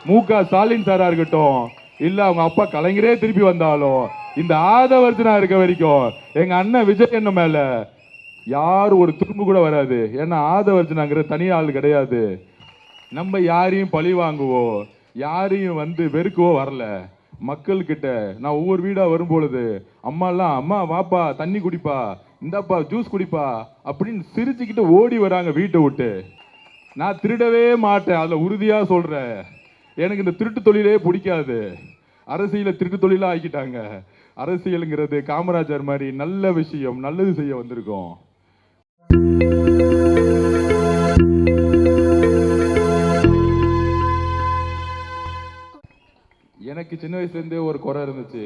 மு.க. ஸ்டாலின் சாரா இருக்கட்டும், இல்ல அவங்க அப்பா கலைஞரே திருப்பி வந்தாலும், இந்த ஆதவர்ஜனா இருக்க வரைக்கும் எங்க அண்ணன் விஜய் அண்ணன் மேல யாரும் ஒரு துரும்பு கூட வராது. ஏன்னா ஆதவர்ஜனாங்கிற தனி ஆள் கிடையாது. நம்ம யாரையும் பழி வாங்குவோ, யாரையும் வெறுக்கவோ வரல. மக்கள் கிட்ட நான் ஒவ்வொரு வீடா வரும்பொழுது அம்மாலாம், அம்மா வாப்பா தண்ணி குடிப்பா, இந்தாப்பா ஜூஸ் குடிப்பா அப்படின்னு சிரிச்சுக்கிட்டு ஓடி வராங்க வீட்டை விட்டு. நான் திருடவே மாட்டேன், அதுல உறுதியா சொல்றேன். எனக்கு இந்த திருட்டு தொழிலே பிடிக்காது. அரசியல திருட்டு தொழிலா ஆக்கிட்டாங்க. அரசியலுங்கிறது காமராஜர் மாதிரி நல்ல விஷயம், நல்லது செய்ய வந்திருக்கோம். எனக்கு சின்ன வயசுலேருந்தே ஒரு குறை இருந்துச்சு.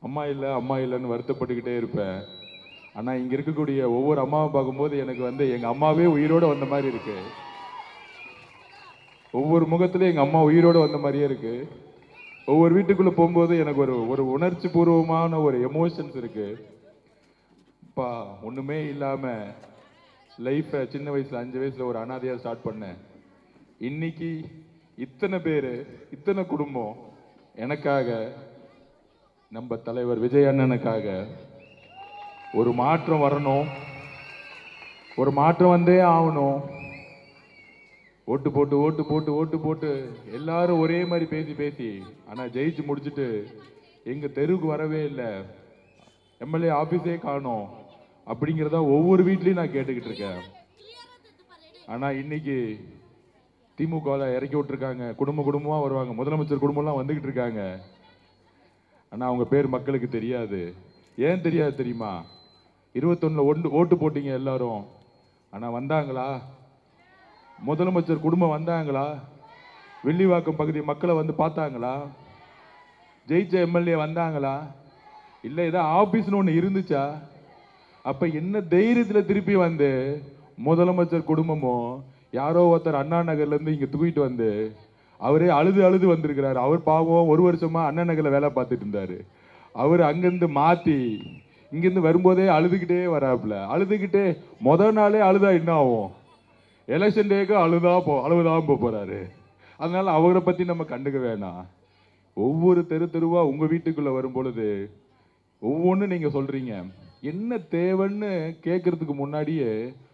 அம்மா இல்லை அம்மா இல்லைன்னு வருத்தப்பட்டுக்கிட்டே இருப்பேன். ஆனால் இங்கே இருக்கக்கூடிய ஒவ்வொரு அம்மாவை பார்க்கும்போது எனக்கு எங்கள் அம்மாவே உயிரோடு வந்த மாதிரி இருக்கு. ஒவ்வொரு முகத்துலையும் எங்கள் அம்மா உயிரோடு வந்த மாதிரியே இருக்கு. ஒவ்வொரு வீட்டுக்குள்ளே போகும்போது எனக்கு ஒரு உணர்ச்சி பூர்வமான ஒரு எமோஷன்ஸ் இருக்கு. அப்பா ஒன்றுமே இல்லாமல் லைஃப்பை சின்ன வயசில் 5 வயசில் ஒரு அனாதையாக ஸ்டார்ட் பண்ணேன். இன்னைக்கு இத்தனை பேர், இத்தனை குடும்பம் எனக்காக, நம்ம தலைவர் விஜய் அண்ணனுக்காக ஒரு மாற்றம் வரணும், ஒரு மாற்றம் வந்தே ஆகணும். ஓட்டு போட்டு ஓட்டு போட்டு ஓட்டு போட்டு எல்லாரும் ஒரே மாதிரி பேசி பேசி ஆனால் ஜெயிச்சு முடிச்சுட்டு எங்கள் தெருவுக்கு வரவே இல்லை, எம்எல்ஏ ஆஃபீஸே காணோம் அப்படிங்கிறத ஒவ்வொரு வீட்லையும் நான் கேட்டுக்கிட்டு இருக்கேன். ஆனால் இன்னைக்கு திமுகவில் இறக்கி விட்டுருக்காங்க. குடும்பமாக வருவாங்க, முதலமைச்சர் குடும்பம்லாம் வந்துக்கிட்டு இருக்காங்க. ஆனால் அவங்க பேர் மக்களுக்கு தெரியாது. ஏன் தெரியாது தெரியுமா? 21 ஓட்டு போட்டீங்க எல்லாரும், ஆனால் வந்தாங்களா? முதலமைச்சர் குடும்பம் வந்தாங்களா? வில்லிவாக்கம் பகுதி மக்களை பார்த்தாங்களா? ஜெயிச்ச எம்எல்ஏ வந்தாங்களா? இல்லை ஏதோ ஆபீஸ்னு ஒன்று இருந்துச்சா? அப்ப என்ன தைரியத்தில் திருப்பி முதலமைச்சர் குடும்பமும் யாரோ ஒருத்தர் அண்ணா நகர்ல இருந்து இங்க தூக்கிட்டு அவரே அழுது அழுது வந்திருக்கிறாரு. அவர் பாவம் 1 வருஷமா அண்ணா நகர்ல வேலை பார்த்துட்டு இருந்தாரு. அவர் அங்கிருந்து மாத்தி இங்கிருந்து வரும்போதே அழுதுகிட்டே வராப்புல. அழுதுகிட்டே முதல் நாளே அழுதா என்ன ஆகும்? எலெக்ஷன் டேக்கு அழுதான் போறாரு. அதனால அவரை பத்தி நம்ம கண்டுக்க வேணாம். ஒவ்வொரு தெருவா உங்க வீட்டுக்குள்ள வரும் பொழுது ஒவ்வொன்னு நீங்க சொல்றீங்க. என்ன தேவைன்னு கேட்கறதுக்கு முன்னாடியே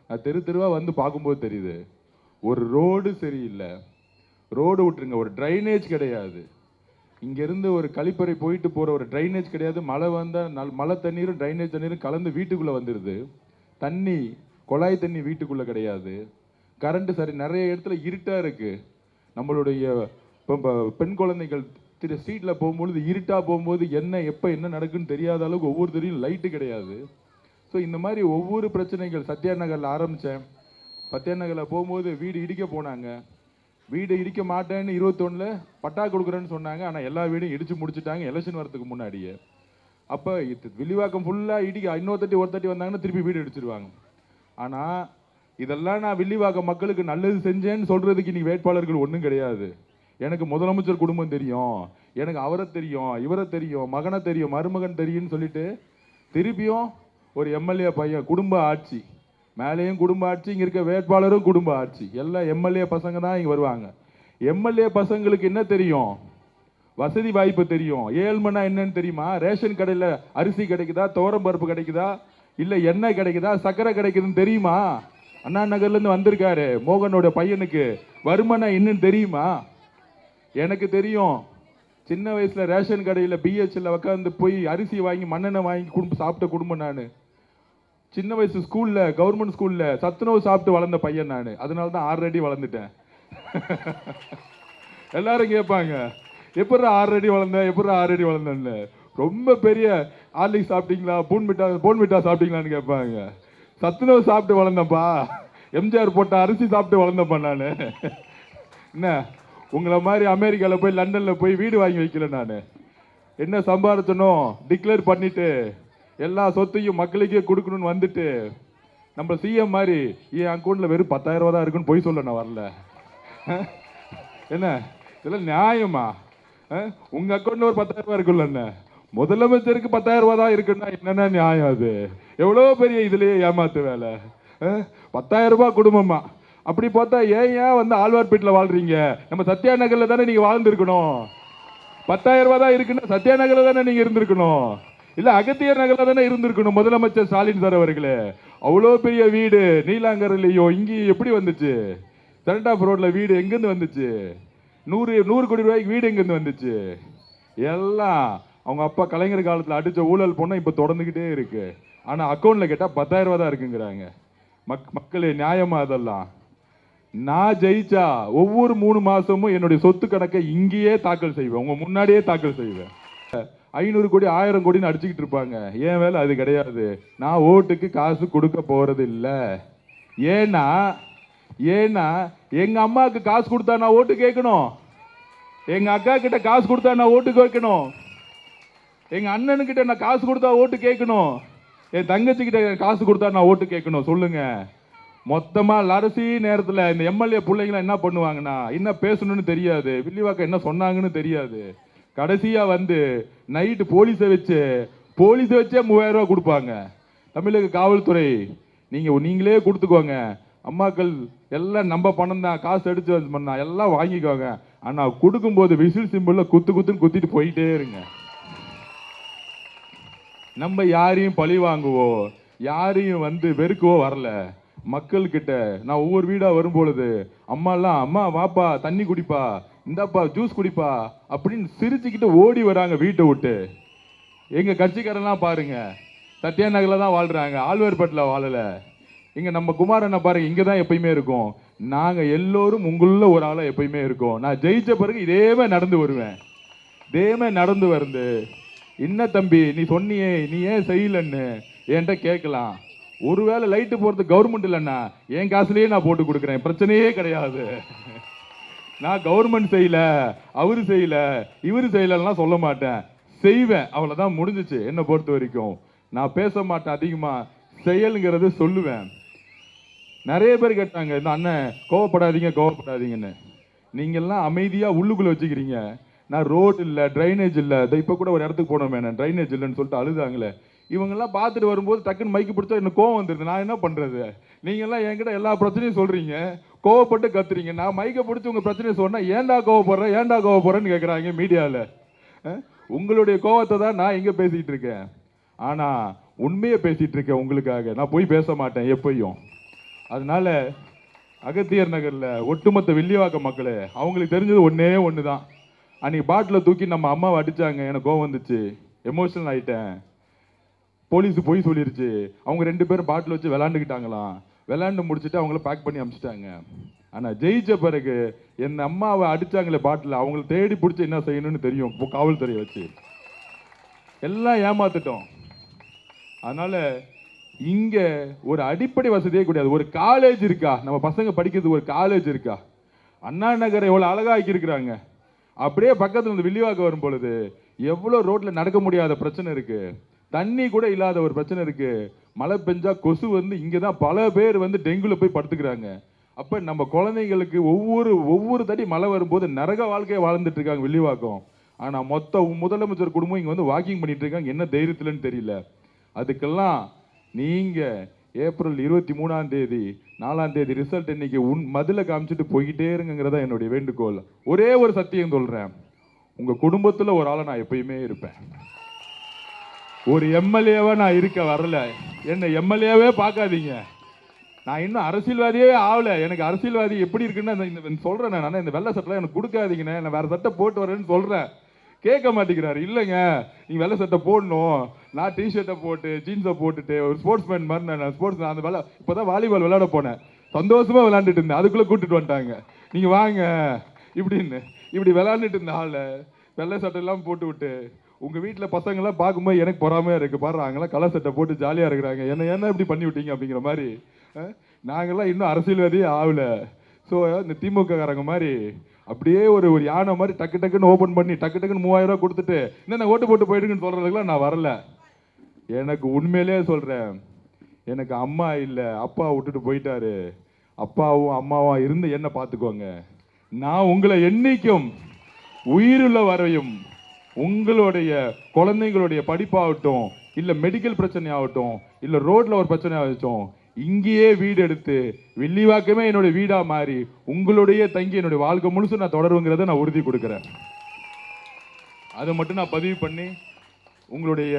நான் தெருவா பார்க்கும்போது தெரியுது, ஒரு ரோடு சரியில்லை. ரோடு விட்டுருங்க, ஒரு ட்ரைனேஜ் கிடையாது. இங்கிருந்து ஒரு கழிப்பறை போயிட்டு போற ஒரு ட்ரைனேஜ் கிடையாது. மழை வந்தால் மழை தண்ணீரும் ட்ரைனேஜ் தண்ணீரும் கலந்து வீட்டுக்குள்ள வந்துடுது. தண்ணி, குழாய் தண்ணி வீட்டுக்குள்ள கிடையாது. கரண்ட் சரி, நிறைய இடத்துல இருட்டா இருக்கு. நம்மளுடைய பெண் குழந்தைகள் ஸ்ட்ரீட்ல போகும்பொழுது இருட்டா போகும்போது எப்போ என்ன நடக்குன்னு தெரியாத அளவுக்கு ஒவ்வொரு தெரியும் லைட்டு கிடையாது. ஸோ இந்த மாதிரி ஒவ்வொரு பிரச்சனைகள். சத்யா நகரில் ஆரம்பித்தேன். சத்யா நகரில் போகும்போது வீடு இடிக்க போனாங்க. வீடு இடிக்க மாட்டேன்னு 21 பட்டா கொடுக்குறேன்னு சொன்னாங்க. ஆனால் எல்லா வீடும் இடிச்சு முடிச்சுட்டாங்க எலெக்ஷன் வரதுக்கு முன்னாடியே. அப்போ வில்லிவாக்கம் ஃபுல்லாக இடிக்க ஒரு தட்டி வந்தாங்கன்னா திருப்பி வீடு இடிச்சிருவாங்க. ஆனால் இதெல்லாம் நான் வில்லிவாக்கம் மக்களுக்கு நல்லது செஞ்சேன்னு சொல்றதுக்கு இன்னைக்கு வேட்பாளர்கள் ஒன்றும் கிடையாது. எனக்கு முதலமைச்சர் குடும்பம் தெரியும், எனக்கு அவரை தெரியும், இவரை தெரியும், மகனை தெரியும், மருமகன் தெரியும்னு சொல்லிட்டு திருப்பியும் ஒரு எம்எல்ஏ பையன் குடும்ப ஆட்சி, மேலேயும் குடும்ப ஆட்சி, இங்க இருக்க வேட்பாளரும் குடும்ப ஆட்சி, எல்லாம் எம்எல்ஏ பசங்க தான் இங்க வருவாங்க. எம்எல்ஏ பசங்களுக்கு என்ன தெரியும்? வசதி வாய்ப்பு தெரியும். ஏழ்மனா என்னன்னு தெரியுமா? ரேஷன் கடையில் அரிசி கிடைக்குதா, துவரம் பருப்பு கிடைக்குதா, இல்ல எண்ணெய் கிடைக்குதா, சக்கரை கிடைக்குதுன்னு தெரியுமா? அண்ணா நகர்ல இருந்து வந்திருக்காரு மோகனோட பையனுக்கு வருமானா என்னன்னு தெரியுமா? எனக்கு தெரியும். சின்ன வயசுல ரேஷன் கடையில் பிஹெச்ல உட்காந்து போய் அரிசி வாங்கி மண்ணெண்ணெய் வாங்கி சாப்பிட்ட குடும்பம் நான். சின்ன வயசு ஸ்கூல்ல, கவர்மெண்ட் ஸ்கூல்ல சத்துணவு சாப்பிட்டு வளர்ந்த பையன் நான். அதனால தான் 6 அடி வளர்ந்துட்டேன். எல்லாரும் கேட்பாங்க, எப்படி 6 அடி வளர்ந்த, எப்படி 6 அடி வளர்ந்தேன்னு. ரொம்ப பெரிய ஆர்லிக் சாப்பிட்டீங்களா, போன்விட்டா சாப்பிட்டீங்களான்னு கேட்பாங்க. சத்துணவு சாப்பிட்டு வளர்ந்தப்பா, எம்ஜிஆர் போட்ட அரிசி சாப்பிட்டு வளர்ந்தப்பா நான். என்ன உங்களை மாதிரி அமெரிக்காவில் போய் லண்டனில் போய் வீடு வாங்கி வைக்கல நான். என்ன சம்பாதிச்சனும் டிக்ளேர் பண்ணிட்டு எல்லா சொத்தையும் மக்களுக்கே கொடுக்கணும்னு வந்துட்டு நம்ம சிஎம் மாதிரி என் அக்கௌண்ட்ல வெறும் 10,000 ரூபா தான் இருக்குன்னு போய் சொல்ல நான் வரல. என்ன இதெல்லாம் நியாயமா? உங்க அக்கௌண்ட்ல ஒரு 10,000 ரூபாய் இருக்குல்ல, முதலமைச்சருக்கு 10,000 ரூபாய் தான் இருக்குன்னா என்னென்ன நியாயம்? அது எவ்வளோ பெரிய இதுலயே ஏமாத்து வேலை. 10,000 ரூபாய் குடும்பமா, அப்படி பார்த்தா ஏன் வந்து ஆழ்வார்பேட்டில் வாழ்றீங்க? நம்ம சத்யா நகர்ல தானே நீங்க வாழ்ந்துருக்கணும். 10,000 ரூபாய் தான் இருக்குன்னு சத்யா நகர்ல தானே நீங்க இருந்திருக்கணும். இல்ல அகத்தியர் நகர்ல தானே இருந்திருக்கணும். முதலமைச்சர் ஸ்டாலின் சார் அவர்களே, அவ்வளோ பெரிய வீடு நீலாங்கரையிலையோ இங்கேயும் எப்படி வந்துச்சு? செரண்ட் ஆஃப் ரோட்ல வீடு எங்கிருந்து வந்துச்சு? 100 கோடி ரூபாய்க்கு வீடு எங்கிருந்து வந்துச்சு? எல்லாம் அவங்க அப்பா கலைஞர் காலத்தில் அடிச்ச ஊழல் பொண்ணை இப்ப தொடர்ந்துகிட்டே இருக்கு. ஆனா அக்கௌண்ட்ல கேட்டா 10,000 ரூபாய் தான் இருக்குங்கிறாங்க. மக்களே, நியாயமா அதெல்லாம்? நான் ஜெயிச்சா ஒவ்வொரு 3 மாசமும் என்னுடைய சொத்து கணக்கை இங்கேயே தாக்கல் செய்வேன், உங்க முன்னாடியே தாக்கல் செய்வேன். 500 கோடி 1000 கோடின்னு அடிச்சுக்கிட்டு இருப்பாங்க. ஏன் வேலை அது கிடையாது. நான் ஓட்டுக்கு காசு கொடுக்க போறது இல்ல. ஏன்னா எங்க அம்மாவுக்கு காசு கொடுத்தா நான் ஓட்டு கேட்கணும். எங்க அக்கா கிட்ட காசு கொடுத்தா நான் ஓட்டு கேட்கணும். எங்க அண்ணனுக்கிட்ட நான் காசு கொடுத்தா ஓட்டு கேட்கணும். என் தங்கச்சி கிட்ட காசு கொடுத்தா நான் ஓட்டு கேட்கணும். சொல்லுங்க. மொத்தமா கடைசி நேரத்தில் இந்த எம்எல்ஏ பிள்ளைங்களாம் என்ன பண்ணுவாங்கன்னா, என்ன பேசணும்னு தெரியாது, வில்லிவாக்கம் என்ன சொன்னாங்கன்னு தெரியாது. கடைசியா வந்து நைட்டு போலீஸை வச்சே 3000 ரூபாய் கொடுப்பாங்க. தமிழக காவல்துறை நீங்களே கொடுத்துக்கோங்க, அம்மாக்கள் எல்லாம் நம்ம பணம் தான், காசு அடிச்சு பண்ணா எல்லாம் வாங்கிக்கோங்க. ஆனா கொடுக்கும்போது விசில் சிம்பிள்ல குத்துன்னு குத்திட்டு போயிட்டே இருங்க. நம்ம யாரையும் பழி வாங்குவோ, யாரையும் வந்து வெறுக்கவோ வரல. மக்கள் கிட்ட நான் ஒவ்வொரு வீடா வரும்பொழுது அம்மா வாப்பா தண்ணி குடிப்பா, இந்தாப்பா ஜூஸ் குடிப்பா அப்படின்னு சிரிச்சுக்கிட்டு ஓடி வராங்க வீட்டை விட்டு. எங்க கட்சிக்காரெல்லாம் பாருங்க, சத்யா நகர்ல தான் வாழ்றாங்க, ஆழ்வார்பேட்டில் வாழல. இங்க நம்ம குமாரண்ணா பாருங்க, இங்கதான் எப்பயுமே இருக்கும். நாங்க எல்லோரும் உங்களுள்ள ஒரு ஆளா எப்பயுமே இருக்கோம். நான் ஜெயிச்ச பிறகு இதேமே நடந்து வருவேன். நடந்து வந்து என்ன தம்பி நீ சொன்னியே, நீ ஏன் செய்யலன்னு என்கிட்ட கேட்கலாம். ஒருவேளை லைட்டு போறது கவர்மெண்ட் இல்லைன்னா என் காசுலயே நான் போட்டு கொடுக்குறேன், பிரச்சனையே கிடையாது. நான் கவர்மெண்ட் செய்யல, அவரு செய்யல, இவரு செய்யலாம் சொல்ல மாட்டேன், செய்வேன். அவ்வளவுதான், முடிஞ்சிச்சு. என்ன பொறுத்த வரைக்கும் நான் பேச மாட்டேன், அதிகமா செயலுங்கிறது சொல்லுவேன். நிறைய பேர் கேட்டாங்க, இந்த அண்ணன் கோவப்படாதீங்கன்னு. நீங்க எல்லாம் அமைதியா உள்ளுக்குள்ள வச்சுக்கிறீங்க. நான் ரோடு இல்ல, டிரைனேஜ் இல்ல, இப்ப கூட ஒரு இடத்துக்கு போனோம், டிரைனேஜ் இல்லைன்னு சொல்லிட்டு அழுதாங்களே. இவங்கெல்லாம் பார்த்துட்டு வரும்போது டக்குன்னு மைக்கு பிடிச்சா எனக்கு கோவம் வந்துருது. நான் என்ன பண்றது? நீங்க எல்லாம் என்கிட்ட எல்லா பிரச்சனையும் சொல்றீங்க, கோவப்பட்டு கத்துறீங்க. நான் மைக்கை பிடிச்சி உங்க பிரச்சனையை சொன்னா ஏன்டா கோவப்படுறேன்னு கேட்கறாங்க மீடியால. உங்களுடைய கோவத்தை தான் நான் இங்க பேசிட்டு இருக்கேன். ஆனா உண்மையை பேசிட்டு இருக்கேன் உங்களுக்காக. நான் போய் பேச மாட்டேன் எப்பயும். அதனால அகத்தியர் நகர்ல ஒட்டுமொத்த வில்லிவாக்க மக்களே, அவங்களுக்கு தெரிஞ்சது ஒண்ணு தான். அன்னைக்கு பாட்டில தூக்கி நம்ம அம்மாவை அடிச்சாங்க, எனக்கு கோவம் வந்துச்சு, எமோஷனல் ஆயிட்டேன். போலீஸ் போய் சொல்லிருச்சு. அவங்க 2 பேரும் பாட்டில் வச்சு விளாண்டுக்கிட்டாங்களாம். விளாண்டு முடிச்சுட்டு அவங்கள பேக் பண்ணி அனுப்பிச்சிட்டாங்க. ஆனா ஜெயிச்ச பிறகு என் அம்மாவை அடிச்சாங்களே பாட்டில், அவங்களை தேடி பிடிச்சி என்ன செய்யணும்னு தெரியும், காவல்துறையை வச்சு எல்லாம் ஏமாத்துட்டோம். அதனால இங்க ஒரு அடிப்படை வசதியே கிடையாது. ஒரு காலேஜ் இருக்கா? நம்ம பசங்க படிக்கிறது ஒரு காலேஜ் இருக்கா? அண்ணா நகரை எவ்வளவு அழகா ஆக்கி இருக்கிறாங்க. அப்படியே பக்கத்துல இருந்து வில்லிவாக்கம் வரும் பொழுது எவ்வளவு ரோட்ல நடக்க முடியாத பிரச்சனை இருக்கு, தண்ணி கூட இல்லாத ஒரு பிரச்சனை இருக்கு. மழை பெஞ்சா கொசு வந்து இங்கதான் பல பேர் வந்து டெங்குல போய் படுத்துக்கிறாங்க. அப்ப நம்ம குழந்தைங்களுக்கு ஒவ்வொரு தடி மழை வரும்போது நரக வாழ்க்கையை வாழ்ந்துட்டு இருக்காங்க வில்லிவாக்கம். ஆனா மொத்த முதலமைச்சர் குடும்பம் இங்க வந்து வாக்கிங் பண்ணிட்டு இருக்காங்க, என்ன தைரியத்துலன்னு தெரியல. அதுக்கெல்லாம் நீங்க ஏப்ரல் 23ஆம் தேதி 4ஆம் தேதி ரிசல்ட் இன்னைக்கு மதுல காமிச்சிட்டு போய்கிட்டே இருங்கிறதா என்னுடைய வேண்டுகோள். ஒரே ஒரு சத்தியம் சொல்றேன், உங்க குடும்பத்துல ஒரு ஆளை நான் எப்பயுமே இருப்பேன். ஒரு எம்எல்ஏவா நான் இருக்க வரல, என்ன எம்எல்ஏவே பார்க்காதீங்க. நான் இன்னும் அரசியல்வாதியே ஆகல. எனக்கு அரசியல்வாதி எப்படி இருக்குன்னு சொல்றேன். நான் இந்த வெள்ளை சட்டை எனக்கு கொடுக்காதீங்கன்னு, நான் வேற சட்டை போட்டு வரேன்னு சொல்றேன். கேட்க மாட்டேங்கிறாரு. இல்லைங்க நீங்க வெள்ளை சட்டை போடணும், நான் டிஷர்ட்டை போட்டு ஜீன்ஸை போட்டுட்டு ஒரு ஸ்போர்ட்ஸ்மேன் மாதிரி நான் ஸ்போர்ட்ஸ் அந்த இப்போதான் வாலிபால் விளையாட போனேன், சந்தோஷமா விளையாண்டுட்டு இருந்தேன். அதுக்குள்ள கூட்டிட்டு வந்துட்டாங்க, நீங்க வாங்க இப்படி விளையாண்டுட்டு இருந்த ஆள வெள்ளை சட்டை எல்லாம் போட்டு விட்டு உங்க வீட்டுல பசங்க எல்லாம் பார்க்கும்போது எனக்கு பொறாமையா இருக்கு. பாரு அவங்களாம் கலர் சட்டை போட்டு ஜாலியா இருக்கிறாங்க, என்ன இப்படி பண்ணி விட்டீங்க அப்படிங்கிற மாதிரி. நாங்கெல்லாம் இன்னும் அரசியல்வாதியே ஆகல. ஸோ இந்த திமுக காரங்க மாதிரி அப்படியே ஒரு யானை மாதிரி டக்குன்னு ஓபன் பண்ணி டக்குன்னு 3000 ரூபாய் கொடுத்துட்டு என்ன ஓட்டு போட்டு போயிடுங்கன்னு சொல்றதுக்குலாம் நான் வரல. எனக்கு உண்மையிலேயே சொல்றேன், எனக்கு அம்மா இல்லை, அப்பா விட்டுட்டு போயிட்டாரு. அப்பாவும் அம்மாவும் இருந்து என்ன பார்த்துக்கோங்க. நான் உங்களை என்னைக்கும் உயிருள்ள வரையும் உங்களுடைய குழந்தைங்களுடைய படிப்பாகட்டும், இல்ல மெடிக்கல் பிரச்சனை ஆகட்டும், இல்ல ரோட்ல ஒரு பிரச்சனை ஆகட்டும், இங்கேயே வீடு எடுத்து வில்லிவாக்கமே என்னுடைய வீடா மாறி உங்களுடைய தங்கி என்னுடைய வாழ்க்கை முழுசு நான் தொடருங்கிறத நான் உறுதி கொடுக்குறேன். அதை மட்டும் நான் பதிவு பண்ணி உங்களுடைய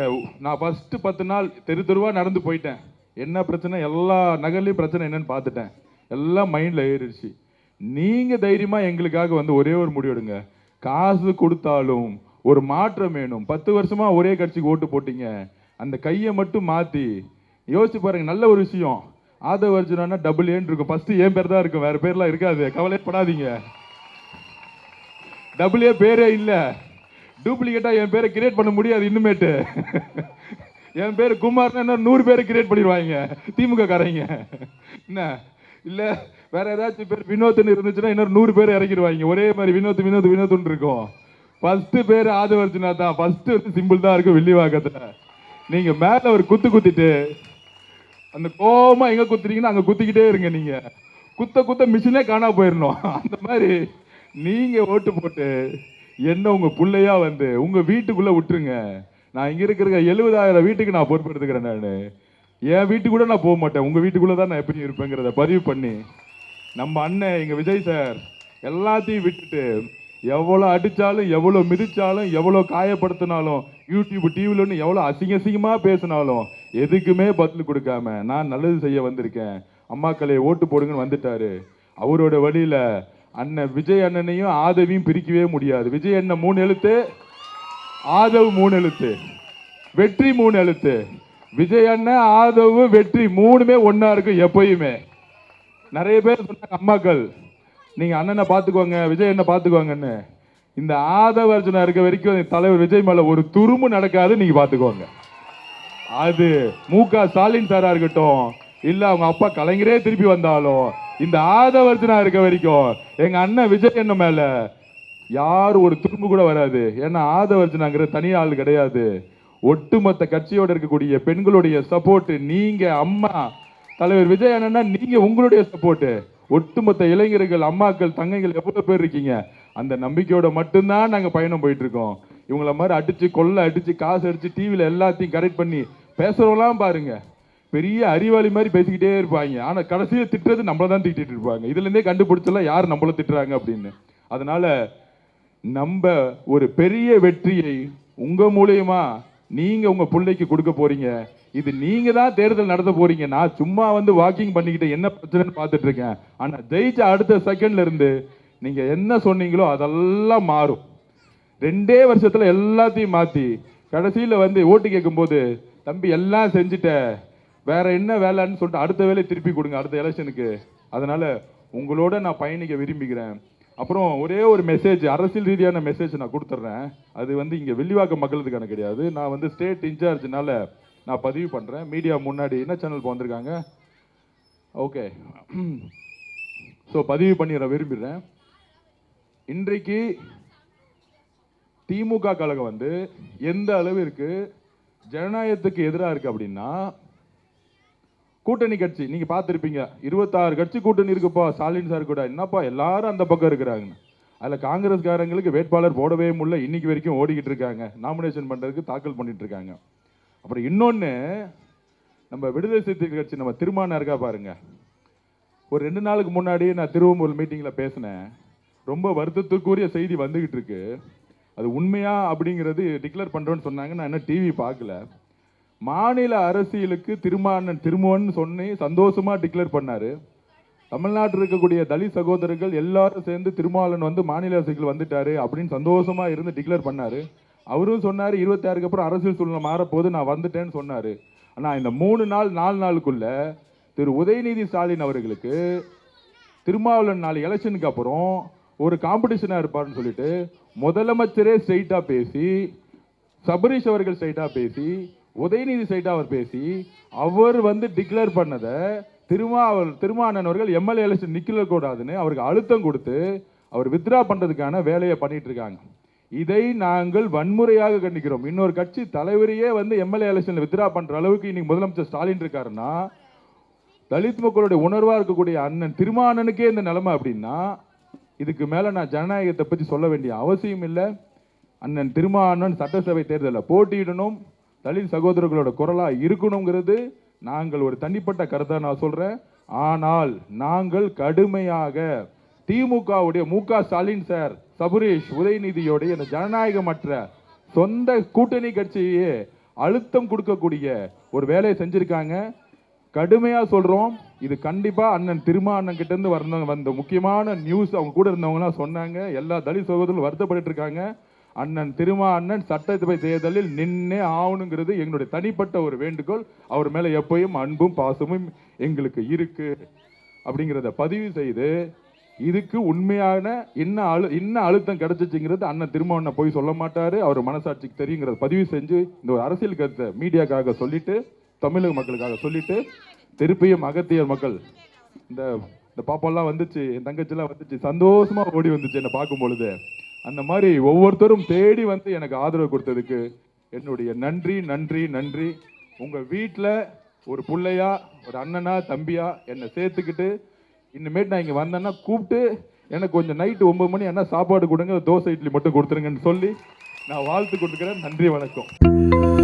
நான் ஃபர்ஸ்ட் 10 நாள் தெரு தெருவா நடந்து போயிட்டேன். என்ன பிரச்சனை, எல்லா நகர்லையும் பிரச்சனை என்னன்னு பார்த்துட்டேன். எல்லாம் மைண்ட்ல ஏறிடுச்சு. நீங்க தைரியமா எங்களுக்காக வந்து ஒரே ஒரு முடிவெடுங்க. காசு கொடுத்தாலும் ஒரு மாற்றம் வேணும். 10 வருஷமா ஒரே கட்சிக்கு ஓட்டு போட்டீங்க. அந்த கையை மட்டும் மாத்தி யோசிச்சு பாருங்க. நல்ல ஒரு விஷயம். ஆதவ அர்ஜுனா டபுள் ஏன் இருக்கும். ஃபர்ஸ்ட் என் பேர் தான் இருக்கும், வேற பேர்லாம் இருக்காது. கவலைப்படாதீங்க. டபுள் ஏ பேரே இல்ல. டூப்ளிகேட்டா என் பேரை கிரியேட் பண்ண முடியாது இனிமேட்டு. என் பேரு குமார்னா 100 பேரை கிரியேட் பண்ணிடுவாங்க திமுக காரங்க. என்ன இல்ல வேற ஏதாச்சும் பேர் வினோத்னு இருந்துச்சுன்னா இன்னொரு 100 பேர் இறக்கிடுவாங்க. ஒரே மாதிரி வினோத் வினோத் வினோத்னு இருக்கும். ஃபர்ஸ்ட் பேர் ஆதவ அர்ஜுனா தான். ஃபர்ஸ்ட் சிம்பிள் தான் இருக்கும் வில்லிவாக்கத்துல. நீங்க மேல ஒரு குத்து குத்திட்டு அந்த கோமா எங்க குத்துறீங்கன்னா அங்க குத்திக்கிட்டே இருங்க. நீங்க குத்த குத்த மிஷினே காணா போயிடணும். அந்த மாதிரி நீங்க ஓட்டு போட்டு என்ன உங்க பிள்ளையா வந்து உங்க வீட்டுக்குள்ள விட்டுருங்க. நான் இங்க இருக்கிற 70,000 வீட்டுக்கு நான் பொறுப்பெடுத்துக்கிறேன். நான் என் வீட்டுக்கு கூட நான் போக மாட்டேன். உங்க வீட்டுக்குள்ள தான் நான் எப்படி இருப்பேங்கிறத பதிவு பண்ணி நம்ம அண்ணன் எங்க விஜய் சார் எல்லாத்தையும் விட்டுட்டு எவ்வளோ அடிச்சாலும் எவ்வளோ மிதிச்சாலும் எவ்வளோ காயப்படுத்தினாலும் யூடியூப் டிவிலன்னு எவ்வளோ அசிங்கமா பேசினாலும் எதுக்குமே பதில் கொடுக்காம நான் நல்லது செய்ய வந்திருக்கேன், அம்மாக்களை ஓட்டு போடுங்கன்னு வந்துட்டாரு. அவரோட வழியில அண்ணன் விஜய் அண்ணனையும் ஆதவியும் பிரிக்கவே முடியாது. விஜய் அண்ணன் 3 எழுத்து, ஆதவ் 3 எழுத்து, வெற்றி 3 எழுத்து. விஜய் அண்ணன் ஆதவ் வெற்றி 3மே ஒன்னா இருக்கும் எப்பயுமே. நிறைய பேர் சொன்னாங்க அம்மாக்கள் நீங்க அண்ணனை பாத்துக்கோங்க விஜய் அண்ணன் பாத்துக்கோங்கன்னு. இந்த ஆதவ அர்ஜுனா இருக்க வரைக்கும் தலைவர் விஜய் மேல ஒரு துரும்பு நடக்காது. நீங்க பாத்துக்கோங்க. அது மு.க. ஸ்டாலின் சாரா இருக்கட்டும், இல்ல அவங்க அப்பா கலைஞரே திருப்பி வந்தாலும் இந்த ஆதவ அர்ஜுனா இருக்க வரைக்கும் எங்க அண்ணன் விஜய் அண்ணன் மேல யாரும் ஒரு துரும்பு கூட வராது. ஏன்னா ஆதவ அர்ஜுனாங்கிற தனி ஆள் கிடையாது. ஒட்டுமொத்த கட்சியோட இருக்கக்கூடிய பெண்களுடைய சப்போர்ட், நீங்க அம்மா தலைவர் விஜய் அண்ணா நீங்க உங்களுடைய சப்போர்ட், ஒட்டுமொத்த இளைஞர்கள் அம்மாக்கள் தங்கைகள் எவ்வளவு பேர் இருக்கீங்க, அந்த நம்பிக்கையோட மட்டும்தான் நாங்க பயணம் போயிட்டு இருக்கோம். இவங்கள மாதிரி அடிச்சு கொள்ள அடிச்சு காசு அடிச்சு டிவியில எல்லாத்தையும் கரெக்ட் பண்ணி பேசுறவங்களாம் பாருங்க பெரிய அறிவாளி மாதிரி பேசிக்கிட்டே இருப்பாங்க. ஆனா கடைசியில திட்டுறது நம்மள தான் திட்டிட்டு இருப்பாங்க. இதுல இருந்தே கண்டுபிடிச்சல யார் நம்மள திட்டுறாங்க அப்படின்னு. அதனால நம்ம ஒரு பெரிய வெற்றியை உங்க மூலியமா நீங்க உங்க பிள்ளைக்கு கொடுக்க போறீங்க. இது நீங்க தான் தேர்தல் நடத்த போறீங்க. நான் சும்மா வந்து வாக்கிங் பண்ணிக்கிட்டு என்ன பிரச்சனைன்னு பார்த்துட்டு இருக்கேன். ஆனா ஜெயிச்ச அடுத்த செகண்ட்ல இருந்து நீங்க என்ன சொன்னீங்களோ அதெல்லாம் மாறும். 2 வருஷத்துல எல்லாத்தையும் மாத்தி கடைசியில வந்து ஓட்டு கேட்கும் போது தம்பி எல்லாம் செஞ்சுட்ட வேற என்ன வேலைன்னு சொல்லிட்டு அடுத்த வேலையை திருப்பி கொடுங்க அடுத்த எலெக்ஷனுக்கு. அதனால உங்களோட நான் பயணிக்க விரும்புகிறேன். அப்புறம் ஒரே ஒரு மெசேஜ், அரசியல் ரீதியான மெசேஜ் நான் கொடுத்துட்றேன். அது வந்து இங்க வெள்ளிவாக்கம் மக்களுக்கான கிடையாது. நான் வந்து ஸ்டேட் இன்சார்ஜ்னால நான் பதிவு பண்றேன். மீடியா முன்னாடி என்ன சேனல் வந்திருக்காங்க, ஓகே, ஸோ பதிவு பண்ணிட விரும்புகிறேன். இன்றைக்கு திமுக கழகம் வந்து எந்த அளவிற்கு ஜனநாயகத்துக்கு எதிராக இருக்கு அப்படின்னா, கூட்டணி கட்சி நீங்க பார்த்துருப்பீங்க 26 கட்சி கூட்டணி இருக்குப்பா ஸ்டாலின் சார் கூட. என்னப்பா எல்லாரும் அந்த பக்கம் இருக்கிறாங்க. அதுல காங்கிரஸ்காரங்களுக்கு வேட்பாளர் போடவே முடியல. இன்னைக்கு வரைக்கும் ஓடிக்கிட்டு இருக்காங்க, நாமினேஷன் பண்றதுக்கு தாக்கல் பண்ணிட்டு இருக்காங்க. அப்புறம் இன்னொன்னு, நம்ம விடுதலை சிறுத்தைகள் கட்சி நம்ம திருமானா இருக்கா பாருங்க. ஒரு 2 நாளுக்கு முன்னாடி நான் திருவம்பூர் மீட்டிங்ல பேசினேன். ரொம்ப வருத்தத்துக்குரிய செய்தி வந்துகிட்டு இருக்கு. அது உண்மையா அப்படிங்கிறது டிக்ளேர் பண்றோன்னு சொன்னாங்க. நான் என்ன டிவி பார்க்கல. மாநில அரசியலுக்கு திருமாவன் திரும்புவன்னு சொல்லி சந்தோஷமா டிக்ளேர் பண்ணாரு. தமிழ்நாட்டில் இருக்கக்கூடிய தலித் சகோதரர்கள் எல்லாரும் சேர்ந்து திருமாவளவன் வந்து மாநில அரசியல் வந்துட்டாரு அப்படின்னு சந்தோஷமா இருந்து டிக்ளேர் பண்ணாரு. அவரும் சொன்னாரு 26க்கு அப்புறம் அரசியல் சூழ்நிலை மாறப்போது நான் வந்துட்டேன்னு சொன்னாரு. ஆனா இந்த 3 நாள் 4 நாளுக்குள்ள திரு உதயநிதி ஸ்டாலின் அவர்களுக்கு திருமாவளவன் 4 எலெக்ஷனுக்கு அப்புறம் ஒரு காம்படிஷனா இருப்பாருன்னு சொல்லிட்டு முதலமைச்சரே ஸ்ட்ரைட்டா பேசி, சபரீஷ் அவர்கள் ஸ்ட்ரைட்டா பேசி, உதயநிதி ஸ்ட்ரைட்டா அவர் பேசி, அவர் வந்து டிக்ளேர் பண்ணதை திருமாவளவன் அவர்கள் எம்எல்ஏ எலெக்ஷன் நிக்கல கூடாதுன்னு அவருக்கு அழுத்தம் கொடுத்து அவர் வித்ரா பண்றதுக்கான வேலையை பண்ணிட்டு இருக்காங்க. இதை நாங்கள் வன்முறையாக கண்டிக்கிறோம். இன்னொரு கட்சி தலைவரையே வந்து எம்எல்ஏ எலெக்ஷன்ல வித்ரா பண்ற அளவுக்கு இன்னைக்கு முதலமைச்சர் ஸ்டாலின் இருக்காருன்னா, தலித் மக்களுடைய உணர்வா இருக்கக்கூடிய அண்ணன் திருமாவளவனுக்கே இந்த நிலைமை அப்படின்னா, இதுக்கு மேல நான் ஜனநாயகத்தை பற்றி சொல்ல வேண்டிய அவசியம் இல்லை. அண்ணன் திருமாவளவன் சட்டசபை தேர்தலில் போட்டியிடணும், தலித் சகோதரர்களோட குரலா இருக்கணுங்கிறது நாங்கள் ஒரு தனிப்பட்ட கருத்தை நான் சொல்றேன். ஆனால் நாங்கள் கடுமையாக திமுகவுடைய மு.க. ஸ்டாலின் சார், சபரீஷ், உதயநிதியோடைய இந்த ஜனநாயகமற்ற சொந்த கூட்டணி கட்சியே அழுத்தம் கொடுக்கக்கூடிய ஒரு வேலையை செஞ்சிருக்காங்க. கடுமையா சொல்றோம். இது கண்டிப்பா அண்ணன் திருமா அண்ணன் கிட்ட இருந்து வந்த முக்கியமான நியூஸ். அவங்க கூட இருந்தவங்க சொன்னாங்க. எல்லா தலித் சகோதரர்களும் வருத்தப்பட்டு இருக்காங்க. அண்ணன் திருமா அண்ணன் சட்டசபை தேர்தலில் நின்னே ஆகணுங்கிறது எங்களுடைய தனிப்பட்ட ஒரு வேண்டுகோள். அவர் மேல எப்பயும் அன்பும் பாசமும் எங்களுக்கு இருக்கு அப்படிங்கிறத பதிவு செய்து, இதுக்கு உண்மையான என்ன அழுத்தம் கிடைச்சிச்சுங்கிறது அண்ணன் திருமாவண்ணன் போய் சொல்ல மாட்டாரு. அவர் மனசாட்சிக்கு தெரியுங்கிறத பதிவு செஞ்சு இந்த ஒரு அரசியல் கருத்தை மீடியாக்காக சொல்லிட்டு, தமிழக மக்களுக்காக சொல்லிட்டு, திருப்பியும் அகத்தியர் மக்கள் இந்த பாப்பாலாம் வந்துச்சு, என் தங்கச்சிலாம் வந்துச்சு, சந்தோஷமா ஓடி வந்துச்சு என்னை பார்க்கும் பொழுது. அந்த மாதிரி ஒவ்வொருத்தரும் தேடி வந்து எனக்கு ஆதரவு கொடுத்ததுக்கு என்னுடைய நன்றி நன்றி நன்றி. உங்க வீட்டில் ஒரு பிள்ளையா, ஒரு அண்ணனா, தம்பியா என்னை சேர்த்துக்கிட்டு இனிமேட்டு நான் இங்கே வந்தேன்னா கூப்பிட்டு எனக்கு கொஞ்சம் நைட்டு 9 மணி என்ன சாப்பாடு கொடுங்க, தோசை இட்லி மட்டும் கொடுத்துருங்கன்னு சொல்லி நான் வாழ்த்து கொடுக்குறேன். நன்றி, வணக்கம்.